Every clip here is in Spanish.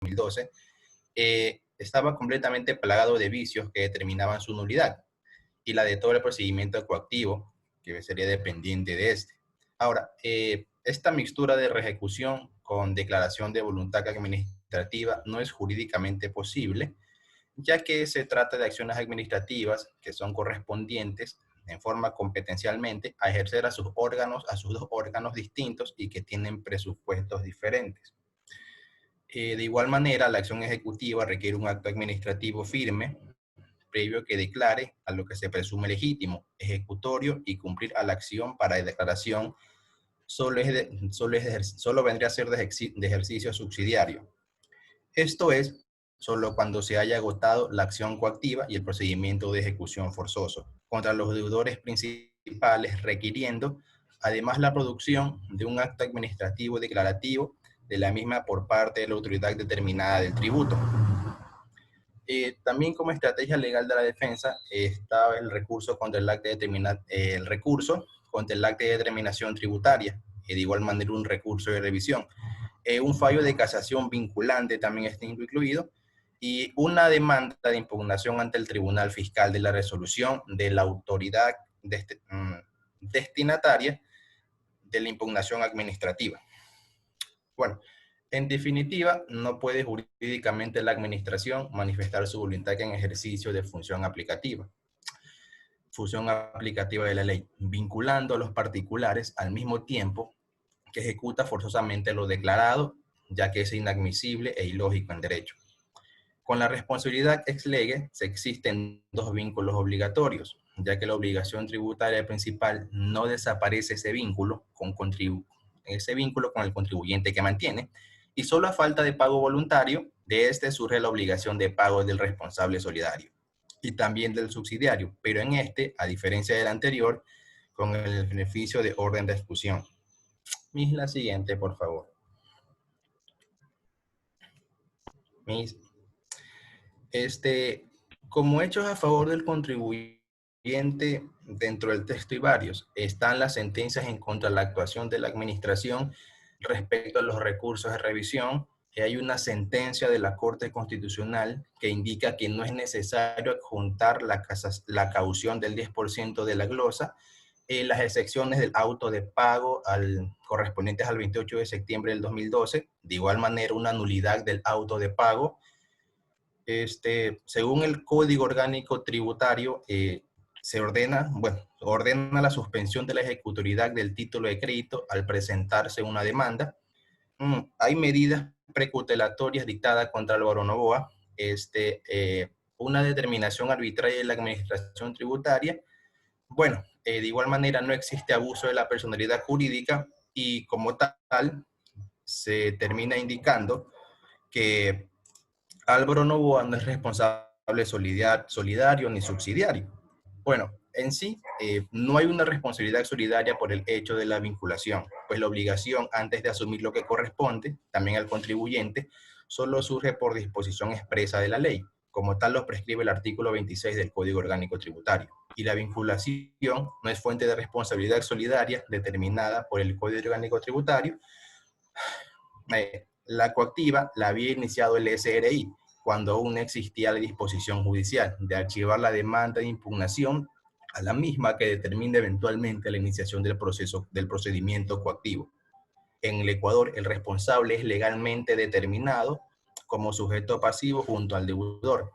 2012, estaba completamente plagado de vicios que determinaban su nulidad y la de todo el procedimiento coactivo, que sería dependiente de este. Ahora, esta mixtura de reejecución con declaración de voluntad administrativa no es jurídicamente posible, ya que se trata de acciones administrativas que son correspondientes en forma competencialmente a ejercer a sus dos órganos distintos y que tienen presupuestos diferentes. De igual manera, la acción ejecutiva requiere un acto administrativo firme, previo que declare a lo que se presume legítimo, ejecutorio y cumplir a la acción para declaración solo vendría a ser de ejercicio subsidiario. Esto es, solo cuando se haya agotado la acción coactiva y el procedimiento de ejecución forzoso contra los deudores principales, requiriendo además la producción de un acto administrativo declarativo de la misma por parte de la autoridad determinada del tributo. También como estrategia legal de la defensa está el recurso contra el acta de determinación tributaria, y de igual manera un recurso de revisión. Un fallo de casación vinculante también está incluido, y una demanda de impugnación ante el Tribunal Fiscal de la resolución de la autoridad destinataria de la impugnación administrativa. Bueno, en definitiva, no puede jurídicamente la administración manifestar su voluntad en ejercicio de función aplicativa de la ley, vinculando a los particulares al mismo tiempo que ejecuta forzosamente lo declarado, ya que es inadmisible e ilógico en derecho. Con la responsabilidad ex lege se existen dos vínculos obligatorios, ya que la obligación tributaria principal no desaparece ese vínculo con el contribuyente que mantiene, y solo a falta de pago voluntario, de este surge la obligación de pago del responsable solidario y también del subsidiario, pero en este, a diferencia del anterior, con el beneficio de orden de ejecución. La siguiente, por favor. Como hechos a favor del contribuyente dentro del texto y varios, están las sentencias en contra de la actuación de la administración respecto a los recursos de revisión. Hay una sentencia de la Corte Constitucional que indica que no es necesario adjuntar la caución del 10% de la glosa, las excepciones del auto de pago correspondientes al 28 de septiembre del 2012, de igual manera una nulidad del auto de pago. Según el Código Orgánico Tributario, se ordena la suspensión de la ejecutoriedad del título de crédito al presentarse una demanda. Hay medidas precautorias dictadas contra Álvaro Noboa, una determinación arbitraria de la administración tributaria. Bueno, de igual manera no existe abuso de la personalidad jurídica y como tal se termina indicando que Álvaro Noboa no es responsable solidario ni subsidiario. Bueno, en sí, no hay una responsabilidad solidaria por el hecho de la vinculación, pues la obligación, antes de asumir lo que corresponde, también al contribuyente, solo surge por disposición expresa de la ley, como tal lo prescribe el artículo 26 del Código Orgánico Tributario. Y la vinculación no es fuente de responsabilidad solidaria determinada por el Código Orgánico Tributario. La coactiva la había iniciado el SRI, cuando aún no existía la disposición judicial de archivar la demanda de impugnación a la misma que determine eventualmente la iniciación del procedimiento coactivo. En el Ecuador, el responsable es legalmente determinado como sujeto pasivo junto al deudor.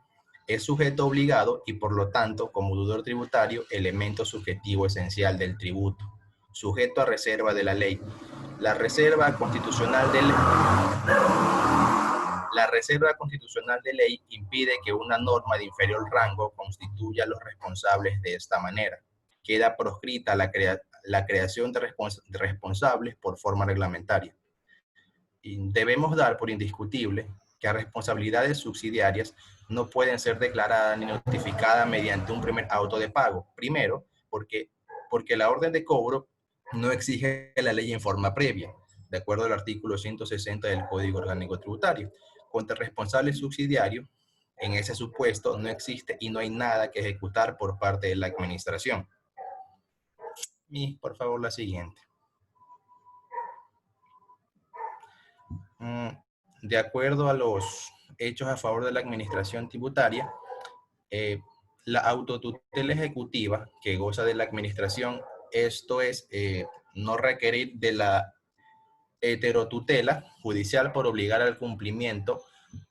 Es sujeto obligado y, por lo tanto, como deudor tributario, elemento subjetivo esencial del tributo, sujeto a reserva de la ley. La reserva constitucional de ley impide que una norma de inferior rango constituya a los responsables de esta manera. Queda proscrita la creación de responsables por forma reglamentaria. Y debemos dar por indiscutible que responsabilidades subsidiarias no pueden ser declaradas ni notificadas mediante un primer auto de pago. Primero, porque la orden de cobro no exige la ley en forma previa, de acuerdo al artículo 160 del Código Orgánico Tributario. Contra el responsable subsidiario, en ese supuesto no existe y no hay nada que ejecutar por parte de la administración. Y por favor la siguiente. de acuerdo a los hechos a favor de la administración tributaria, la autotutela ejecutiva que goza de la administración, esto es, no requerir de la heterotutela judicial por obligar al cumplimiento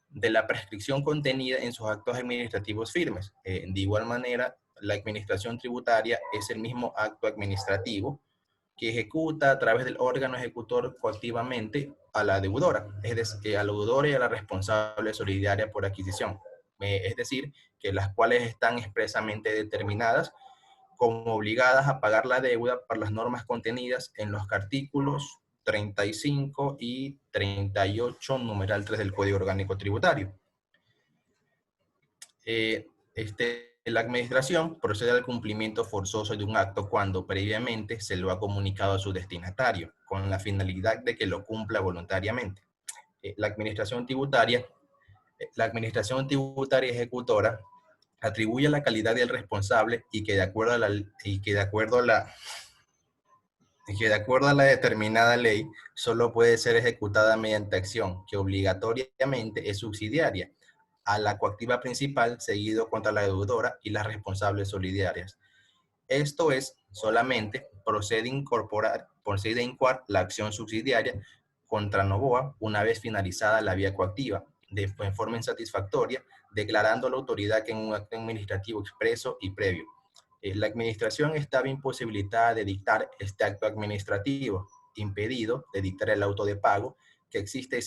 de la prescripción contenida en sus actos administrativos firmes. De igual manera, la administración tributaria es el mismo acto administrativo que ejecuta a través del órgano ejecutor coactivamente a la deudora, es decir, a la deudora y a la responsable solidaria por adquisición. Es decir, que las cuales están expresamente determinadas como obligadas a pagar la deuda por las normas contenidas en los artículos 35 y 38, numeral 3 del Código Orgánico Tributario. La administración procede al cumplimiento forzoso de un acto cuando previamente se lo ha comunicado a su destinatario, con la finalidad de que lo cumpla voluntariamente. La administración tributaria ejecutora atribuye la calidad del responsable y que de acuerdo a la determinada ley, solo puede ser ejecutada mediante acción que obligatoriamente es subsidiaria a la coactiva principal, seguido contra la deudora y las responsables solidarias. Esto es, solamente procede a incoar la acción subsidiaria contra Novoa una vez finalizada la vía coactiva, en forma insatisfactoria, declarando la autoridad que en un acto administrativo expreso y previo. La administración estaba imposibilitada de dictar este acto administrativo, impedido de dictar el auto de pago que existe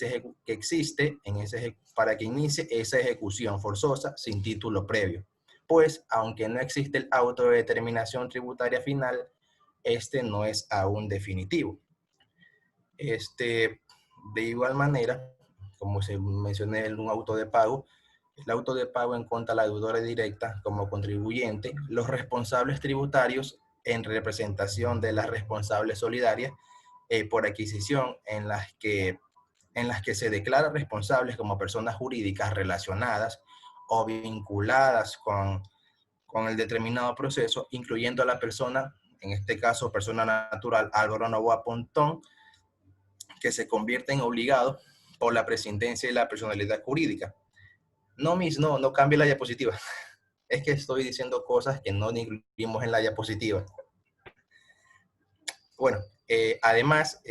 para que inicie esa ejecución forzosa sin título previo. Pues, aunque no existe el auto de determinación tributaria final, este no es aún definitivo. De igual manera, como se mencioné en un auto de pago, el auto de pago en contra de la deudora directa como contribuyente, los responsables tributarios en representación de las responsables solidarias por adquisición en las que se declaran responsables como personas jurídicas relacionadas o vinculadas con el determinado proceso, incluyendo a la persona, en este caso persona natural Álvaro Novoa Pontón, que se convierte en obligado por la presidencia y la personalidad jurídica. No cambie la diapositiva. Es que estoy diciendo cosas que no incluimos en la diapositiva. Bueno, además,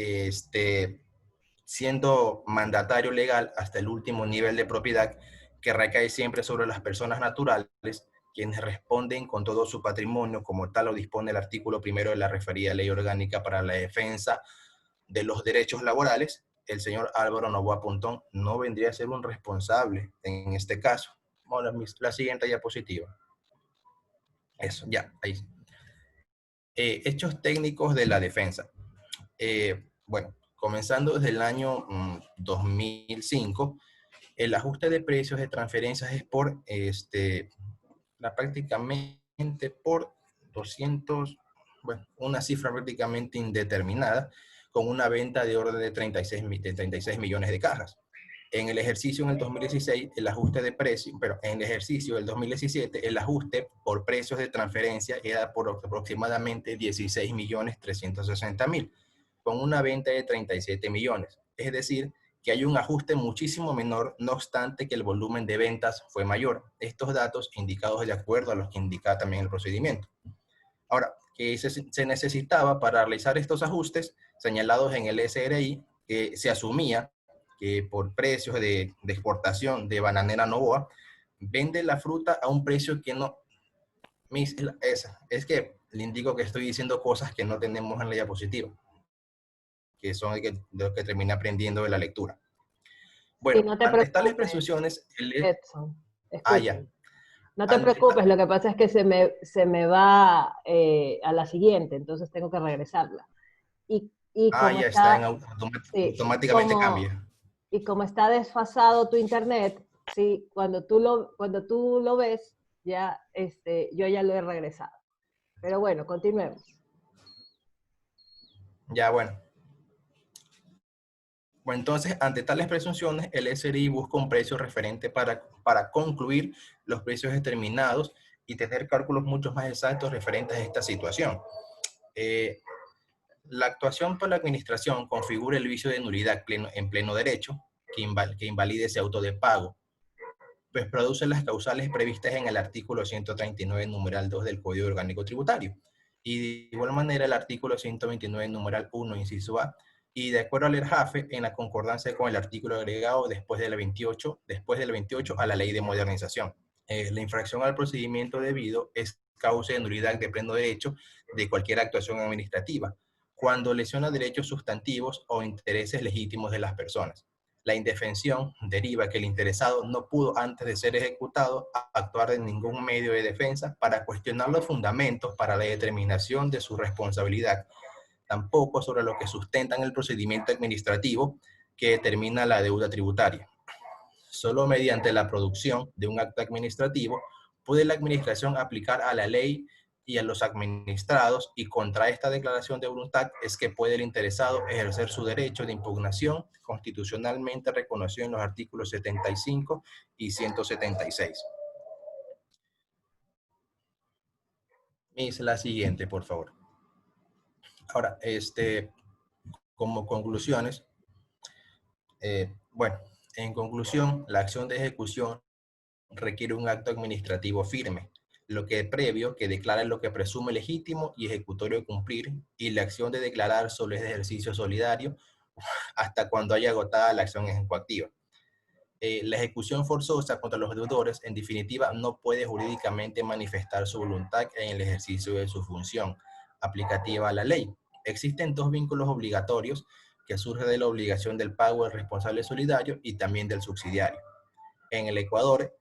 siendo mandatario legal hasta el último nivel de propiedad que recae siempre sobre las personas naturales, quienes responden con todo su patrimonio, como tal lo dispone el artículo 1 de la referida Ley Orgánica para la Defensa de los Derechos Laborales, el señor Álvaro Novoa Pontón no vendría a ser un responsable en este caso. Bueno, la siguiente diapositiva. Eso, ya, ahí. Hechos técnicos de la defensa. Bueno, comenzando desde el año 2005, el ajuste de precios de transferencias es por, prácticamente por 200, bueno, una cifra prácticamente indeterminada, con una venta de orden de 36 millones de cajas. En el ejercicio en el 2016, el ajuste de precio, pero en el ejercicio del 2017, el ajuste por precios de transferencia era por aproximadamente 16.360.000, con una venta de 37 millones. Es decir, que hay un ajuste muchísimo menor, no obstante que el volumen de ventas fue mayor. Estos datos indicados de acuerdo a los que indica también el procedimiento. Ahora, que se necesitaba para realizar estos ajustes señalados en el SRI, que se asumía que por precios de exportación de Bananera Novoa, vende la fruta a un precio que no... Es que le indico que estoy diciendo cosas que no tenemos en la diapositiva, que son de lo que terminé aprendiendo de la lectura. Bueno, sí, no te ante tales presunciones... Edson, ya. No te preocupes, lo que pasa es que se me va a la siguiente, entonces tengo que regresarla. Y como ya está, automáticamente cambia. Y como está desfasado tu internet, sí, cuando tú lo ves, ya, yo ya lo he regresado. Pero bueno, continuemos. Ya, bueno. Bueno, entonces, ante tales presunciones, el SRI busca un precio referente para concluir los precios determinados y tener cálculos mucho más exactos referentes a esta situación. La actuación por la administración configura el vicio de nulidad en pleno derecho, que invalide ese auto de pago, pues produce las causales previstas en el artículo 139, numeral 2 del Código Orgánico Tributario. Y de igual manera el artículo 129, numeral 1, inciso A, y de acuerdo al ERJAFE, en la concordancia con el artículo agregado después del 28 a la Ley de Modernización. La infracción al procedimiento debido es causa de nulidad de pleno derecho de cualquier actuación administrativa, cuando lesiona derechos sustantivos o intereses legítimos de las personas. La indefensión deriva que el interesado no pudo, antes de ser ejecutado, actuar en ningún medio de defensa para cuestionar los fundamentos para la determinación de su responsabilidad, tampoco sobre lo que sustentan el procedimiento administrativo que determina la deuda tributaria. Solo mediante la producción de un acto administrativo puede la administración aplicar a la ley y a los administrados, y contra esta declaración de voluntad es que puede el interesado ejercer su derecho de impugnación constitucionalmente reconocido en los artículos 75 y 176. Es la siguiente, por favor. Ahora, como conclusiones, bueno, en conclusión, la acción de ejecución requiere un acto administrativo firme, lo que previo que declara lo que presume legítimo y ejecutorio cumplir, y la acción de declarar solo es de ejercicio solidario hasta cuando haya agotada la acción ejecutiva. La ejecución forzosa contra los deudores, en definitiva, no puede jurídicamente manifestar su voluntad en el ejercicio de su función aplicativa a la ley. Existen dos vínculos obligatorios que surgen de la obligación del pago del responsable solidario y también del subsidiario. En el Ecuador,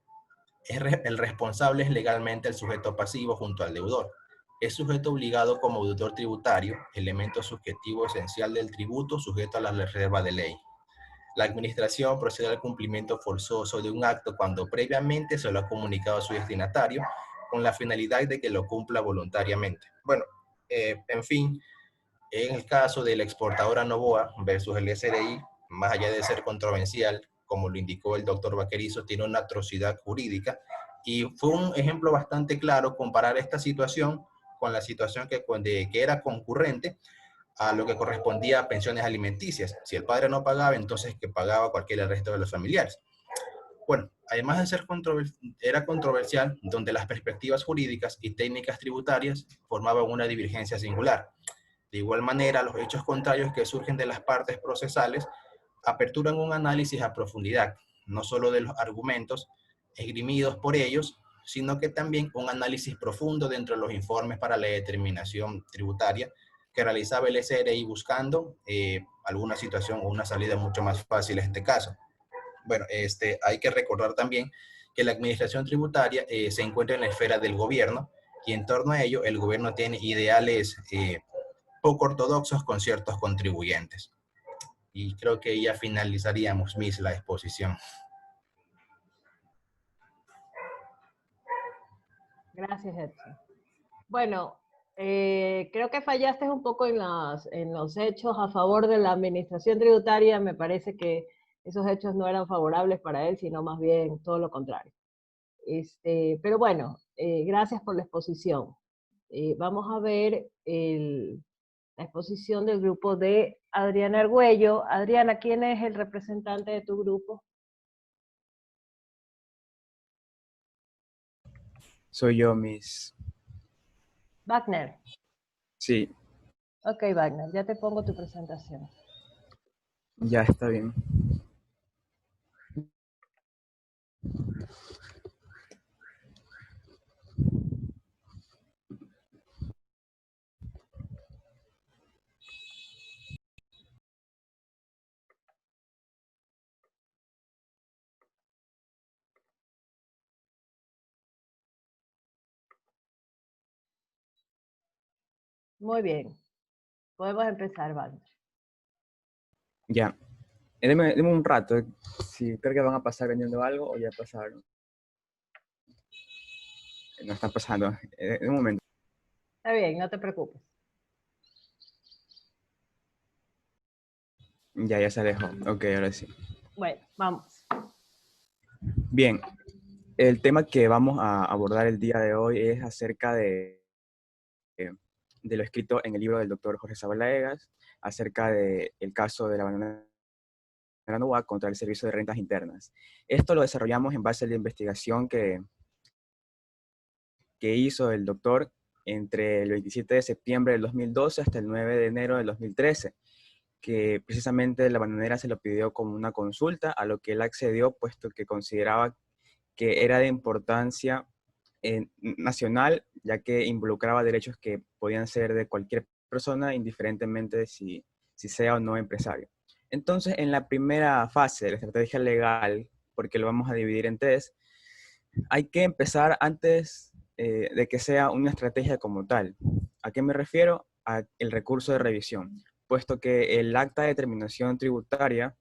el responsable es legalmente el sujeto pasivo junto al deudor. Es sujeto obligado como deudor tributario, elemento subjetivo esencial del tributo sujeto a la reserva de ley. La administración procede al cumplimiento forzoso de un acto cuando previamente se lo ha comunicado a su destinatario con la finalidad de que lo cumpla voluntariamente. Bueno, en fin, en el caso de la exportadora Novoa versus el SRI, más allá de ser controversial, como lo indicó el doctor Vaquerizo, tiene una atrocidad jurídica, y fue un ejemplo bastante claro comparar esta situación con la situación que era concurrente a lo que correspondía a pensiones alimenticias. Si el padre no pagaba, entonces que pagaba cualquier resto de los familiares. Bueno, además de ser era controversial, donde las perspectivas jurídicas y técnicas tributarias formaban una divergencia singular. De igual manera, los hechos contrarios que surgen de las partes procesales aperturan un análisis a profundidad, no solo de los argumentos esgrimidos por ellos, sino que también un análisis profundo dentro de los informes para la determinación tributaria que realizaba el SRI buscando alguna situación o una salida mucho más fácil en este caso. Bueno, hay que recordar también que la administración tributaria se encuentra en la esfera del gobierno, y en torno a ello el gobierno tiene ideales poco ortodoxos con ciertos contribuyentes. Y creo que ya finalizaríamos, Miss, la exposición. Gracias, Edson. Bueno, creo que fallaste un poco en los hechos a favor de la administración tributaria. Me parece que esos hechos no eran favorables para él, sino más bien todo lo contrario. Pero bueno, gracias por la exposición. Vamos a ver la exposición del grupo de Adriana Argüello. Adriana, ¿quién es el representante de tu grupo? Soy yo, Miss. Wagner. Sí, Ok, Wagner, ya te pongo tu presentación. ya está bien. Muy bien. Podemos empezar, Wagner. Ya. Deme un rato. Si creo que van a pasar vendiendo algo o ya pasaron. No están pasando. Un momento. Está bien, no te preocupes. Ya se dejó. Ok, ahora sí. Bueno, vamos. Bien. El tema que vamos a abordar el día de hoy es acerca de lo escrito en el libro del doctor Jorge Sabalaegas, acerca del caso de la banana Novoa contra el Servicio de Rentas Internas. Esto lo desarrollamos en base a la investigación que hizo el doctor entre el 27 de septiembre del 2012 hasta el 9 de enero del 2013, que precisamente la bananera se lo pidió como una consulta, a lo que él accedió, puesto que consideraba que era de importancia nacional, ya que involucraba derechos que podían ser de cualquier persona, indiferentemente de si sea o no empresario. Entonces, en la primera fase de la estrategia legal, porque lo vamos a dividir en tres, hay que empezar antes de que sea una estrategia como tal. ¿A qué me refiero? Al recurso de revisión, puesto que el acta de determinación tributaria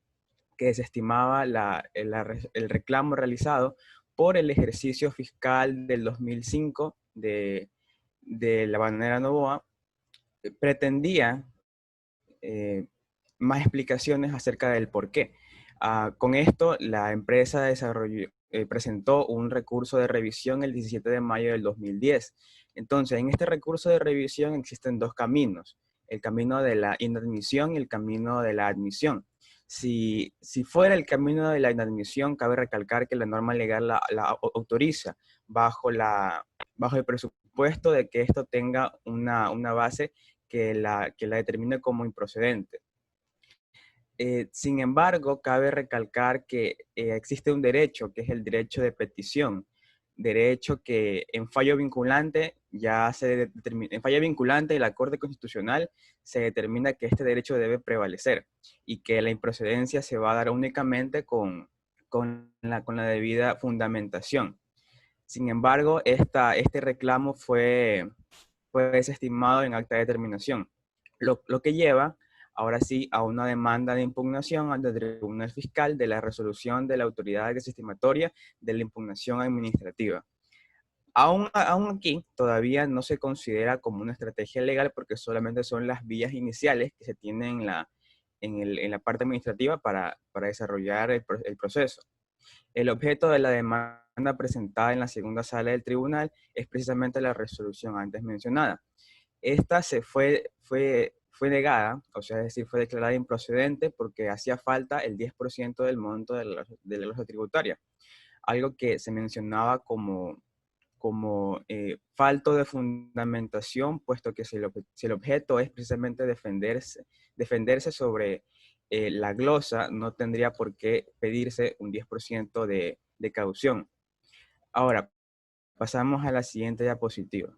que desestimaba el reclamo realizado por el ejercicio fiscal del 2005 de la bananera Novoa, pretendía más explicaciones acerca del por qué. Con esto, la empresa presentó un recurso de revisión el 17 de mayo del 2010. Entonces, en este recurso de revisión existen dos caminos: el camino de la inadmisión y el camino de la admisión. Si fuera el camino de la inadmisión, cabe recalcar que la norma legal la autoriza bajo el presupuesto de que esto tenga una base que la determine como improcedente. Sin embargo, cabe recalcar que existe un derecho, que es el derecho de petición, derecho que en fallo vinculante en fallo vinculante de la Corte Constitucional se determina que este derecho debe prevalecer y que la improcedencia se va a dar únicamente con la debida fundamentación. Sin embargo, este reclamo fue desestimado en acta de determinación, lo que lleva ahora sí a una demanda de impugnación ante el Tribunal Fiscal de la resolución de la autoridad desestimatoria de la impugnación administrativa. Aún aquí todavía no se considera como una estrategia legal porque solamente son las vías iniciales que se tienen en la parte administrativa para desarrollar el proceso. El objeto de la demanda presentada en la segunda sala del tribunal es precisamente la resolución antes mencionada. Esta fue negada, o sea, es decir, fue declarada improcedente porque hacía falta el 10% del monto de la losa tributaria, algo que se mencionaba como falto de fundamentación, puesto que si el objeto es precisamente defenderse sobre la glosa, no tendría por qué pedirse un 10% de caución. Ahora, pasamos a la siguiente diapositiva.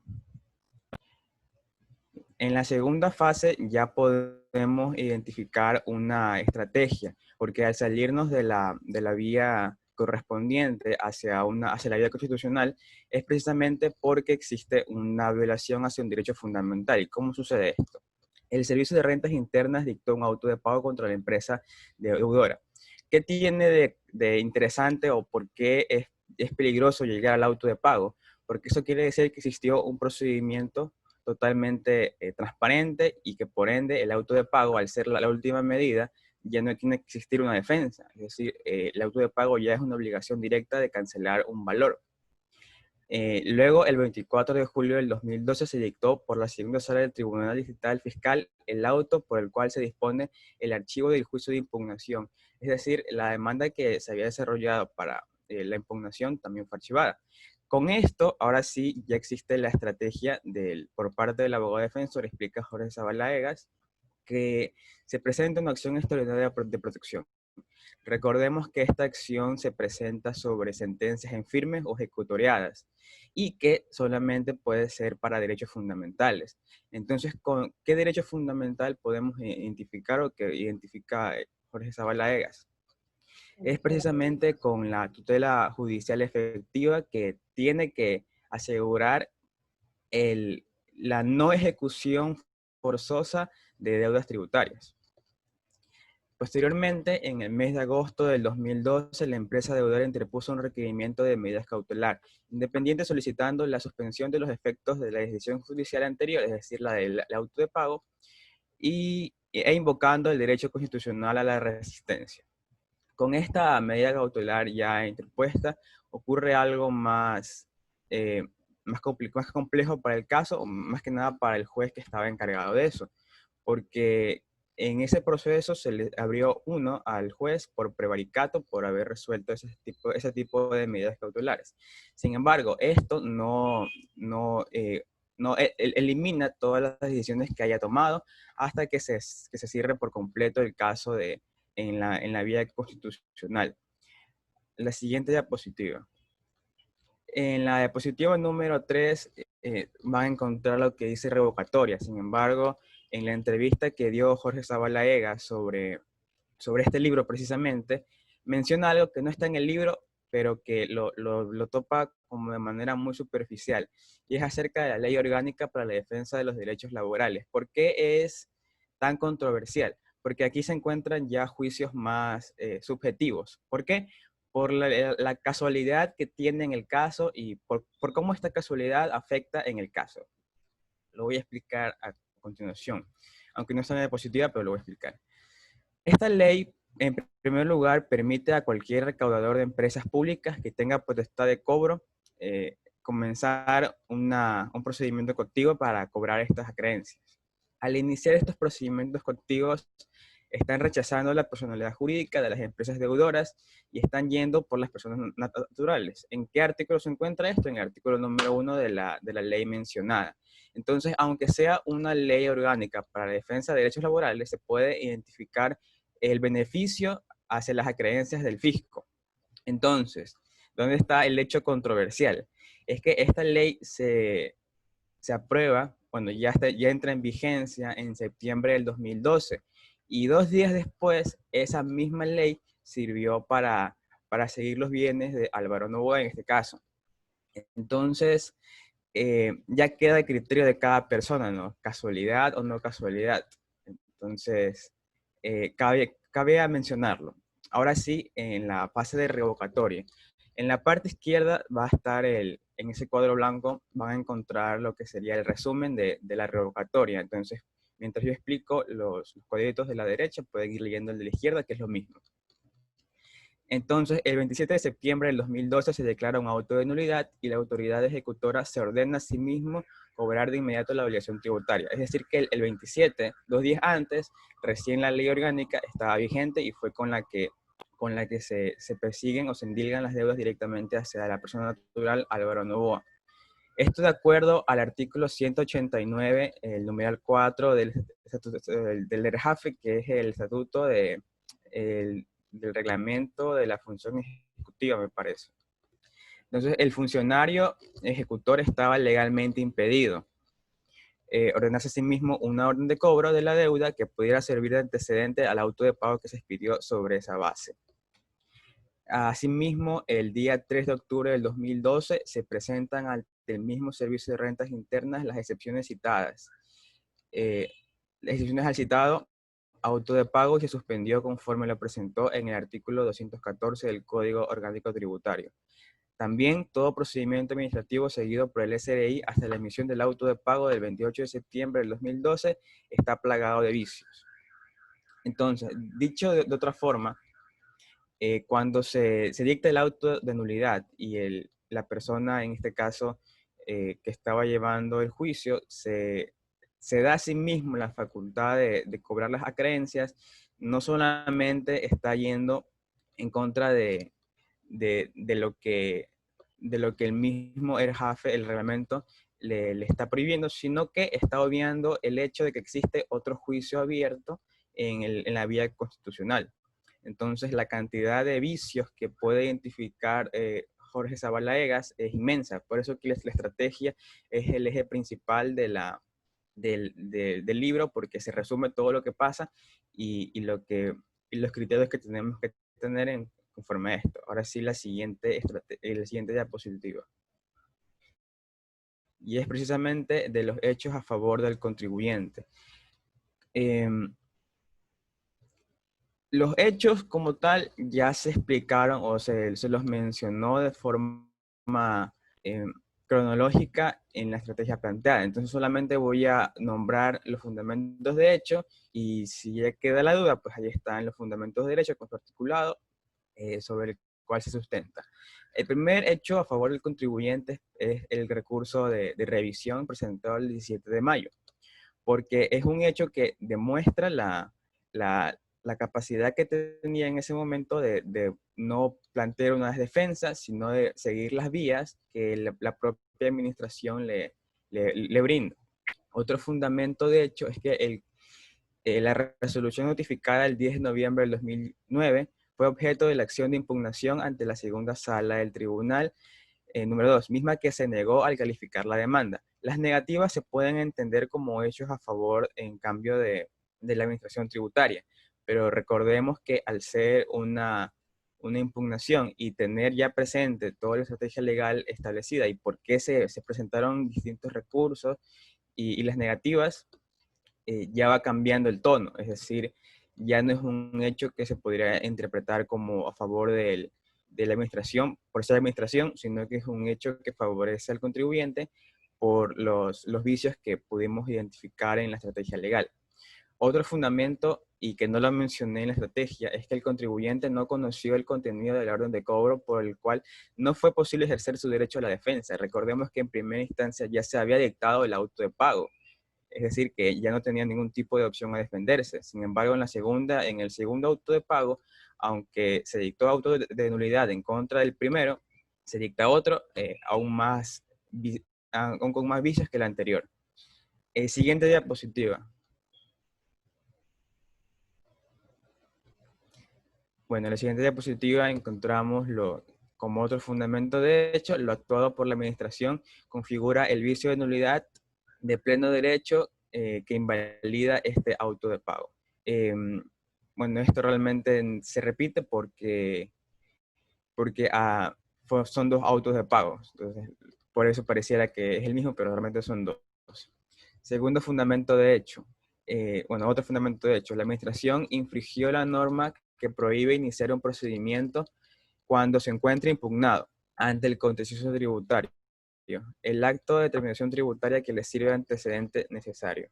En la segunda fase ya podemos identificar una estrategia, porque al salirnos de la vía correspondiente hacia la vía constitucional, es precisamente porque existe una violación hacia un derecho fundamental. ¿Y cómo sucede esto? El Servicio de Rentas Internas dictó un auto de pago contra la empresa deudora. ¿Qué tiene de interesante o por qué es peligroso llegar al auto de pago? Porque eso quiere decir que existió un procedimiento totalmente transparente y que por ende el auto de pago, al ser la última medida, ya no tiene que existir una defensa. Es decir, el auto de pago ya es una obligación directa de cancelar un valor. Luego, el 24 de julio del 2012 se dictó por la segunda sala del Tribunal Distrital Fiscal el auto por el cual se dispone el archivo del juicio de impugnación. Es decir, la demanda que se había desarrollado para la impugnación también fue archivada. Con esto, ahora sí, ya existe la estrategia por parte del abogado defensor, explica Jorge Zabalaegas, que se presenta una acción extraordinaria de protección. Recordemos que esta acción se presenta sobre sentencias en firmes o ejecutoriadas y que solamente puede ser para derechos fundamentales. Entonces, ¿con qué derecho fundamental podemos identificar o que identifica Jorge Zabalaegas? Es precisamente con la tutela judicial efectiva que tiene que asegurar la no ejecución forzosa de deudas tributarias. Posteriormente, en el mes de agosto del 2012, la empresa deudora interpuso un requerimiento de medidas cautelar independiente solicitando la suspensión de los efectos de la decisión judicial anterior, es decir, la del auto de pago, e invocando el derecho constitucional a la resistencia. Con esta medida cautelar ya interpuesta, ocurre algo más complejo para el caso, o más que nada para el juez que estaba encargado de eso, porque en ese proceso se le abrió uno al juez por prevaricato por haber resuelto ese tipo de medidas cautelares. Sin embargo, esto no elimina todas las decisiones que haya tomado hasta que se cierre por completo el caso en la vía constitucional. La siguiente diapositiva. En la diapositiva número 3 van a encontrar lo que dice revocatoria. Sin embargo, en la entrevista que dio Jorge Zabalaega sobre este libro precisamente, menciona algo que no está en el libro, pero que lo topa como de manera muy superficial, y es acerca de la Ley Orgánica para la Defensa de los Derechos Laborales. ¿Por qué es tan controversial? Porque aquí se encuentran ya juicios más subjetivos. ¿Por qué? Por la casualidad que tiene en el caso y por cómo esta casualidad afecta en el caso. Lo voy a explicar a continuación, aunque no está en la diapositiva, pero lo voy a explicar. Esta ley, en primer lugar, permite a cualquier recaudador de empresas públicas que tenga potestad de cobro comenzar un procedimiento colectivo para cobrar estas acreencias. Al iniciar estos procedimientos colectivos, están rechazando la personalidad jurídica de las empresas deudoras y están yendo por las personas naturales. ¿En qué artículo se encuentra esto? En el artículo número 1 de la ley mencionada. Entonces, aunque sea una ley orgánica para la defensa de derechos laborales, se puede identificar el beneficio hacia las acreencias del fisco. Entonces, ¿dónde está el hecho controversial? Es que esta ley se aprueba cuando ya entra en vigencia en septiembre del 2012. Y 2 días después, esa misma ley sirvió para seguir los bienes de Álvaro Noboa en este caso. Entonces, ya queda a criterio de cada persona, ¿no? Casualidad o no casualidad. Entonces, cabe mencionarlo. Ahora sí, en la fase de revocatoria. En la parte izquierda va a estar en ese cuadro blanco, van a encontrar lo que sería el resumen de la revocatoria. Entonces, mientras yo explico los cuadritos de la derecha, pueden ir leyendo el de la izquierda, que es lo mismo. Entonces, el 27 de septiembre del 2012 se declara un auto de nulidad y la autoridad ejecutora se ordena a sí mismo cobrar de inmediato la obligación tributaria. Es decir, que el 27, 2 días antes, recién la ley orgánica estaba vigente y fue con la que se persiguen o se endilgan las deudas directamente hacia la persona natural Álvaro Noboa. Esto de acuerdo al artículo 189, el numeral 4 del ERJAFE, que es el estatuto del reglamento de la función ejecutiva, me parece. Entonces, el funcionario ejecutor estaba legalmente impedido. Ordenarse a sí mismo una orden de cobro de la deuda que pudiera servir de antecedente al auto de pago que se expidió sobre esa base. Asimismo, el día 3 de octubre del 2012 se presentan ante el mismo Servicio de Rentas Internas las excepciones citadas. Las excepciones al citado auto de pago se suspendió conforme lo presentó en el artículo 214 del Código Orgánico Tributario. También todo procedimiento administrativo seguido por el SRI hasta la emisión del auto de pago del 28 de septiembre del 2012 está plagado de vicios. Entonces, dicho de otra forma, cuando se dicta el auto de nulidad y la persona, en este caso, que estaba llevando el juicio, se da a sí mismo la facultad de cobrar las acreencias, no solamente está yendo en contra de lo que el mismo ERJAFE, el reglamento, le está prohibiendo, sino que está obviando el hecho de que existe otro juicio abierto en la vía constitucional. Entonces, la cantidad de vicios que puede identificar Jorge Zabalaegas es inmensa. Por eso que la estrategia es el eje principal del libro, porque se resume todo lo que pasa y los criterios que tenemos que tener conforme a esto. Ahora sí, la siguiente diapositiva. Y es precisamente de los hechos a favor del contribuyente. Los hechos como tal ya se explicaron o se los mencionó de forma cronológica en la estrategia planteada. Entonces solamente voy a nombrar los fundamentos de hecho y si ya queda la duda, pues ahí están los fundamentos de derecho con su articulado sobre el cual se sustenta. El primer hecho a favor del contribuyente es el recurso de revisión presentado el 17 de mayo, porque es un hecho que demuestra la capacidad que tenía en ese momento de no plantear una defensa, sino de seguir las vías que la propia administración le brinda. Otro fundamento, de hecho, es que la resolución notificada el 10 de noviembre del 2009 fue objeto de la acción de impugnación ante la segunda sala del tribunal número 2, misma que se negó al calificar la demanda. Las negativas se pueden entender como hechos a favor en cambio de la administración tributaria, pero recordemos que al ser una impugnación y tener ya presente toda la estrategia legal establecida y por qué se presentaron distintos recursos y las negativas, ya va cambiando el tono, es decir, ya no es un hecho que se podría interpretar como a favor de la administración, por ser administración, sino que es un hecho que favorece al contribuyente por los vicios que pudimos identificar en la estrategia legal. Otro fundamento, y que no lo mencioné en la estrategia, es que el contribuyente no conoció el contenido de la orden de cobro por el cual no fue posible ejercer su derecho a la defensa. Recordemos que en primera instancia ya se había dictado el auto de pago, es decir, que ya no tenía ningún tipo de opción a defenderse. Sin embargo, en el segundo auto de pago, aunque se dictó auto de nulidad en contra del primero, se dicta otro aún con más vicios que el anterior. Siguiente diapositiva. Bueno, en la siguiente diapositiva encontramos como otro fundamento de hecho, lo actuado por la administración configura el vicio de nulidad de pleno derecho que invalida este auto de pago. Bueno, esto realmente se repite porque son dos autos de pago. Entonces, por eso pareciera que es el mismo, pero realmente son dos. Segundo fundamento de hecho. Otro fundamento de hecho. La administración infringió la norma que prohíbe iniciar un procedimiento cuando se encuentre impugnado ante el contencioso tributario el acto de determinación tributaria que le sirve de antecedente necesario.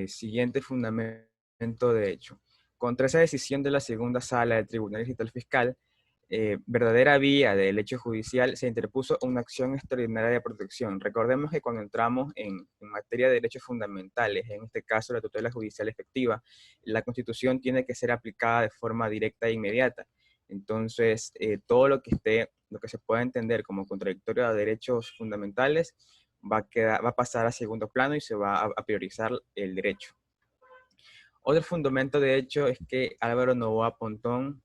Siguiente fundamento de hecho. Contra esa decisión de la segunda sala del Tribunal Distrital Fiscal, verdadera vía del hecho judicial, se interpuso una acción extraordinaria de protección. Recordemos que cuando entramos en materia de derechos fundamentales, en este caso la tutela judicial efectiva, la Constitución tiene que ser aplicada de forma directa e inmediata. Entonces, todo lo que se pueda entender como contradictorio a derechos fundamentales va a pasar a segundo plano y se va a priorizar el derecho. Otro fundamento de hecho es que Álvaro Noboa Pontón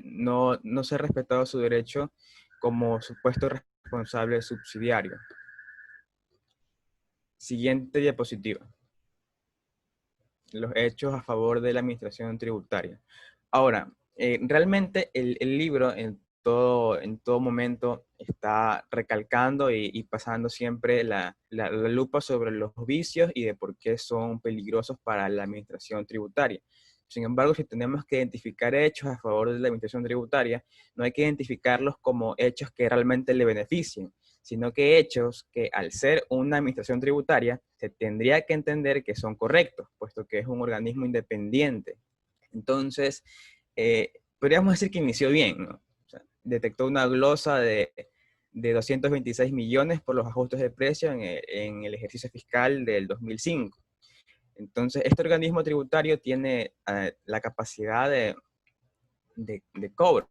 no se ha respetado su derecho como supuesto responsable subsidiario. Siguiente diapositiva. Los hechos a favor de la administración tributaria. Ahora, realmente el libro en todo momento está recalcando y pasando siempre la lupa sobre los vicios y de por qué son peligrosos para la administración tributaria. Sin embargo, si tenemos que identificar hechos a favor de la administración tributaria, no hay que identificarlos como hechos que realmente le beneficien, sino que hechos que al ser una administración tributaria se tendría que entender que son correctos, puesto que es un organismo independiente. Entonces, podríamos decir que inició bien, ¿no? O sea, detectó una glosa de 226 millones por los ajustes de precio en el ejercicio fiscal del 2005. Entonces, este organismo tributario tiene la capacidad de cobro.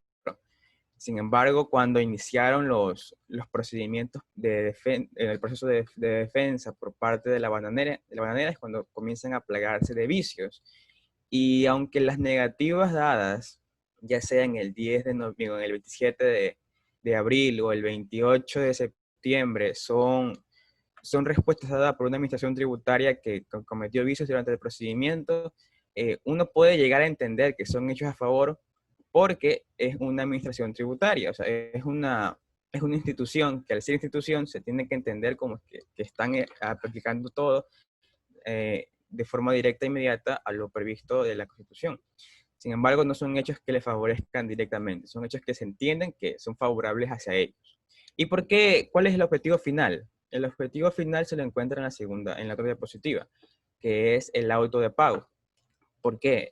Sin embargo, cuando iniciaron los procedimientos el proceso de defensa por parte de la bananera es cuando comienzan a plagarse de vicios. Y aunque las negativas dadas, ya sea en el 10 de noviembre, en el 27 de abril o el 28 de septiembre, son respuestas dadas por una administración tributaria que cometió vicios durante el procedimiento, uno puede llegar a entender que son hechos a favor porque es una administración tributaria, o sea, es una institución que al ser institución se tiene que entender como que están aplicando todo de forma directa e inmediata a lo previsto de la Constitución. Sin embargo, no son hechos que le favorezcan directamente, son hechos que se entienden que son favorables hacia ellos. ¿Y por qué? ¿Cuál es el objetivo final? El objetivo final se lo encuentra en la otra diapositiva, que es el auto de pago. ¿Por qué?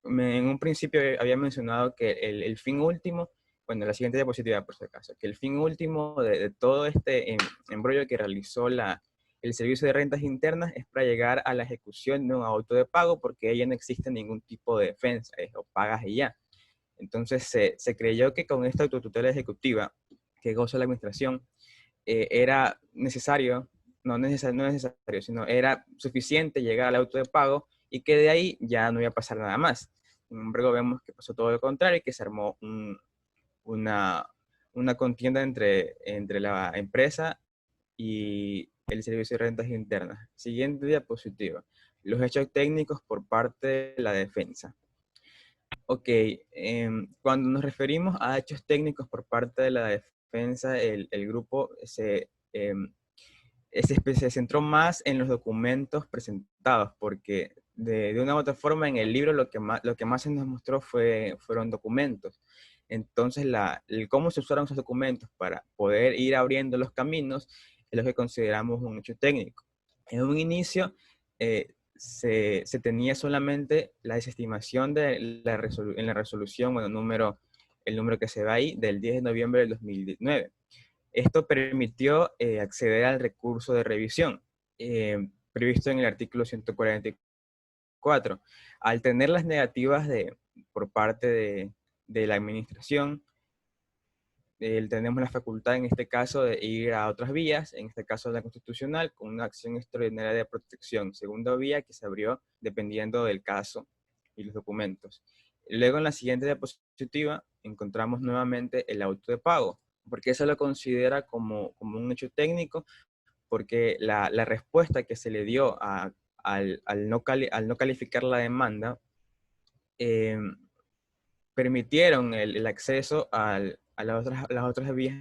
En un principio había mencionado que el fin último, bueno, la siguiente diapositiva por si acaso, que el fin último de todo este embrollo que realizó la El servicio de rentas internas es para llegar a la ejecución de un auto de pago porque ahí ya no existe ningún tipo de defensa, o pagas y ya. Entonces se creyó que con esta autotutela ejecutiva que goza la administración era necesario, no necesario, sino era suficiente llegar al auto de pago y que de ahí ya no iba a pasar nada más. Sin embargo, vemos que pasó todo lo contrario y que se armó una, una contienda entre la empresa y el servicio de rentas internas. Siguiente diapositiva. Los hechos técnicos por parte de la defensa. Ok, cuando nos referimos a hechos técnicos por parte de la defensa, el grupo se centró más en los documentos presentados, porque de una u otra forma en el libro lo que más se nos mostró fueron documentos. Entonces, el cómo se usaron esos documentos para poder ir abriendo los caminos es lo que consideramos un hecho técnico. En un inicio, se tenía solamente la desestimación en la resolución, bueno, el número que se ve ahí, del 10 de noviembre del 2009. Esto permitió acceder al recurso de revisión, previsto en el artículo 144. Al tener las negativas por parte de la administración, tenemos la facultad en este caso de ir a otras vías, en este caso la constitucional, con una acción extraordinaria de protección, segunda vía que se abrió dependiendo del caso y los documentos. Luego en la siguiente diapositiva encontramos nuevamente el auto de pago, porque eso lo considera como un hecho técnico, porque la respuesta que se le dio al no calificar la demanda permitieron el acceso a las otras vías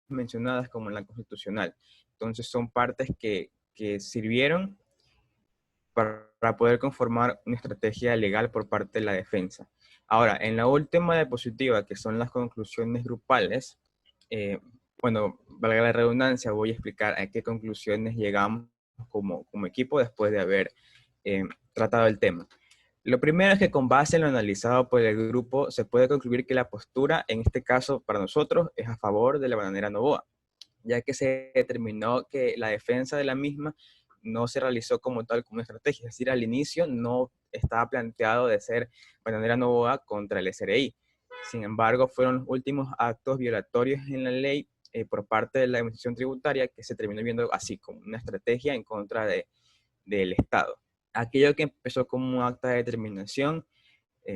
mencionadas como en la constitucional. Entonces son partes que sirvieron para poder conformar una estrategia legal por parte de la defensa. Ahora, en la última diapositiva, que son las conclusiones grupales, bueno, valga la redundancia, voy a explicar a qué conclusiones llegamos como equipo después de haber tratado el tema. Lo primero es que con base en lo analizado por el grupo, se puede concluir que la postura, en este caso para nosotros, es a favor de la bananera Novoa, ya que se determinó que la defensa de la misma no se realizó como tal como una estrategia, es decir, al inicio no estaba planteado de ser bananera Novoa contra el SRI. Sin embargo, fueron los últimos actos violatorios en la ley por parte de la administración tributaria que se terminó viendo así, como una estrategia en contra del Estado. Aquello que empezó como un acta de determinación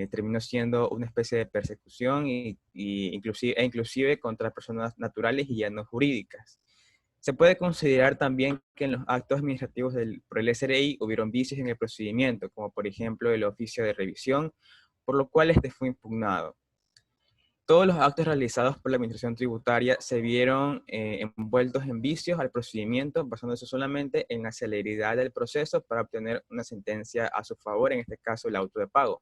terminó siendo una especie de persecución inclusive contra personas naturales y ya no jurídicas. Se puede considerar también que en los actos administrativos por el SRI hubieron vicios en el procedimiento, como por ejemplo el oficio de revisión, por lo cual este fue impugnado. Todos los actos realizados por la Administración Tributaria se vieron envueltos en vicios al procedimiento, basándose solamente en la celeridad del proceso para obtener una sentencia a su favor, en este caso el auto de pago.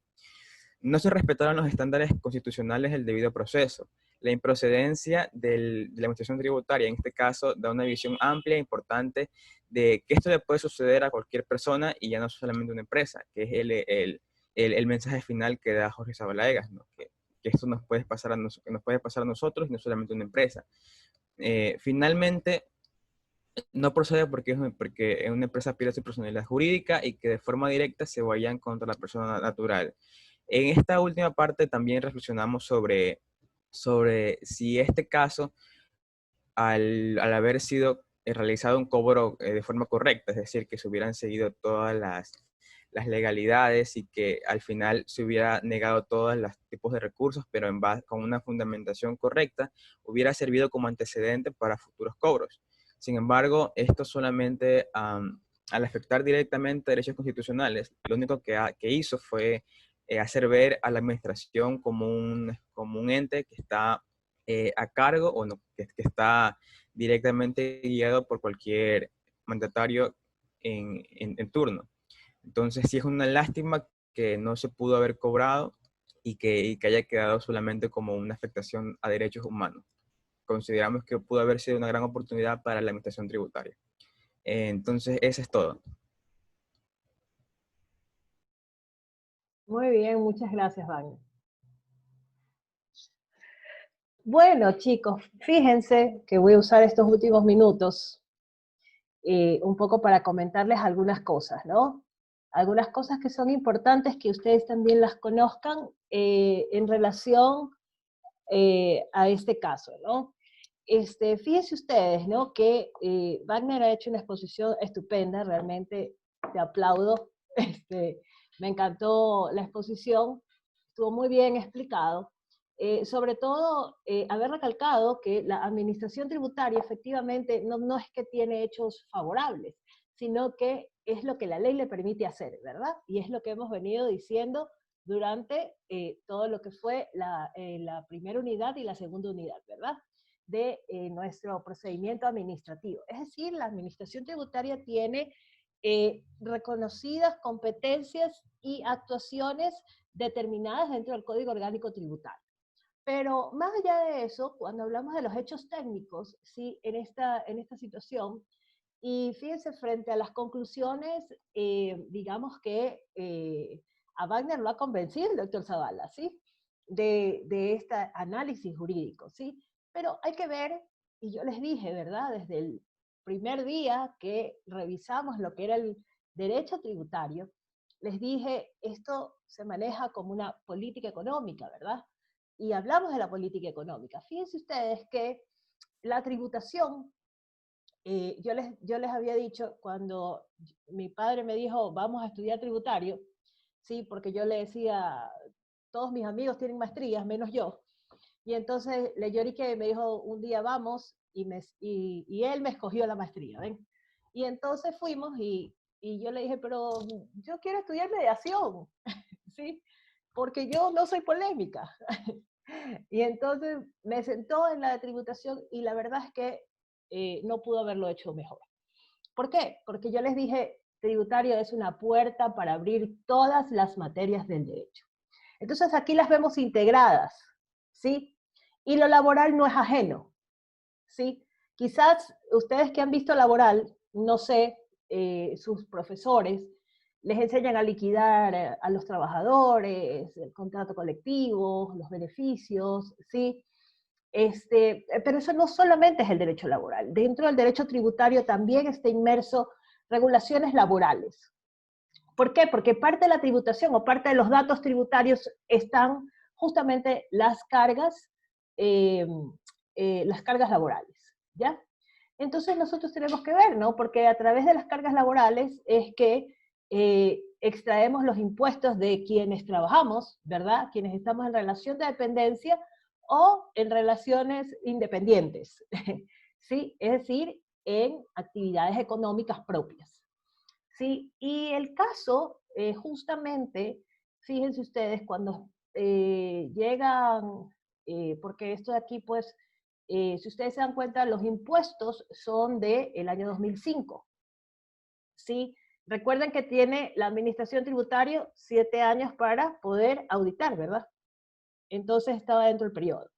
No se respetaron los estándares constitucionales del debido proceso. La improcedencia de la Administración Tributaria, en este caso, da una visión amplia e importante de que esto le puede suceder a cualquier persona y ya no solamente a una empresa, que es el mensaje final que da Jorge Zabalaegas, ¿no? Que esto nos puede pasar a nosotros y no solamente a una empresa. Finalmente, no procede porque una empresa pierde su personalidad jurídica y que de forma directa se vayan contra la persona natural. En esta última parte también reflexionamos sobre si este caso, al haber sido realizado un cobro de forma correcta, es decir, que se hubieran seguido todas las legalidades y que al final se hubiera negado todos los tipos de recursos, pero con una fundamentación correcta, hubiera servido como antecedente para futuros cobros. Sin embargo, esto solamente, al afectar directamente derechos constitucionales, lo único que hizo fue hacer ver a la administración como un ente que está a cargo o no, que está directamente guiado por cualquier mandatario en turno. Entonces sí es una lástima que no se pudo haber cobrado y que haya quedado solamente como una afectación a derechos humanos. Consideramos que pudo haber sido una gran oportunidad para la administración tributaria. Entonces eso es todo. Muy bien, muchas gracias, Wagner. Bueno, chicos, fíjense que voy a usar estos últimos minutos un poco para comentarles algunas cosas, ¿no? Algunas cosas que son importantes que ustedes también las conozcan en relación a este caso, ¿no? Fíjense ustedes, ¿no? Que Wagner ha hecho una exposición estupenda, realmente te aplaudo. Me encantó la exposición, estuvo muy bien explicado. Sobre todo, haber recalcado que la administración tributaria efectivamente no es que tiene hechos favorables, sino que es lo que la ley le permite hacer, ¿verdad? Y es lo que hemos venido diciendo durante todo lo que fue la primera unidad y la segunda unidad, ¿verdad? De nuestro procedimiento administrativo. Es decir, la administración tributaria tiene reconocidas competencias y actuaciones determinadas dentro del Código Orgánico Tributario. Pero más allá de eso, cuando hablamos de los hechos técnicos, ¿sí? en esta situación, y fíjense, frente a las conclusiones, digamos que a Wagner lo ha convencido el doctor Zavala, ¿sí? De este análisis jurídico, ¿sí? Pero hay que ver, y yo les dije, ¿verdad? Desde el primer día que revisamos lo que era el derecho tributario, les dije, esto se maneja como una política económica, ¿verdad? Y hablamos de la política económica. Fíjense ustedes que la tributación, yo les había dicho cuando mi padre me dijo, vamos a estudiar tributario, sí, porque yo le decía, todos mis amigos tienen maestrías, menos yo. Y entonces le lloriqué, me dijo, un día vamos, y él me escogió la maestría, ¿ven? Y entonces fuimos y yo le dije, pero yo quiero estudiar mediación, ¿sí? Porque yo no soy polémica. Y entonces me sentó en la de tributación y la verdad es que no pudo haberlo hecho mejor. ¿Por qué? Porque yo les dije, tributario es una puerta para abrir todas las materias del derecho. Entonces aquí las vemos integradas, ¿sí? Y lo laboral no es ajeno, ¿sí? Quizás ustedes que han visto laboral, no sé, sus profesores, les enseñan a liquidar a los trabajadores, el contrato colectivo, los beneficios, ¿sí? Pero eso no solamente es el derecho laboral. Dentro del derecho tributario también está inmerso regulaciones laborales. ¿Por qué? Porque parte de la tributación o parte de los datos tributarios están justamente las cargas laborales, ¿ya? Entonces nosotros tenemos que ver, ¿no? Porque a través de las cargas laborales es que extraemos los impuestos de quienes trabajamos, ¿verdad? Quienes estamos en relación de dependencia o en relaciones independientes, ¿sí? Es decir, en actividades económicas propias, ¿sí? Y el caso, justamente, fíjense ustedes, cuando llegan, porque esto de aquí, pues, si ustedes se dan cuenta, los impuestos son del año 2005, ¿sí? Recuerden que tiene la administración tributaria 7 años para poder auditar, ¿verdad? Entonces estaba dentro del periodo.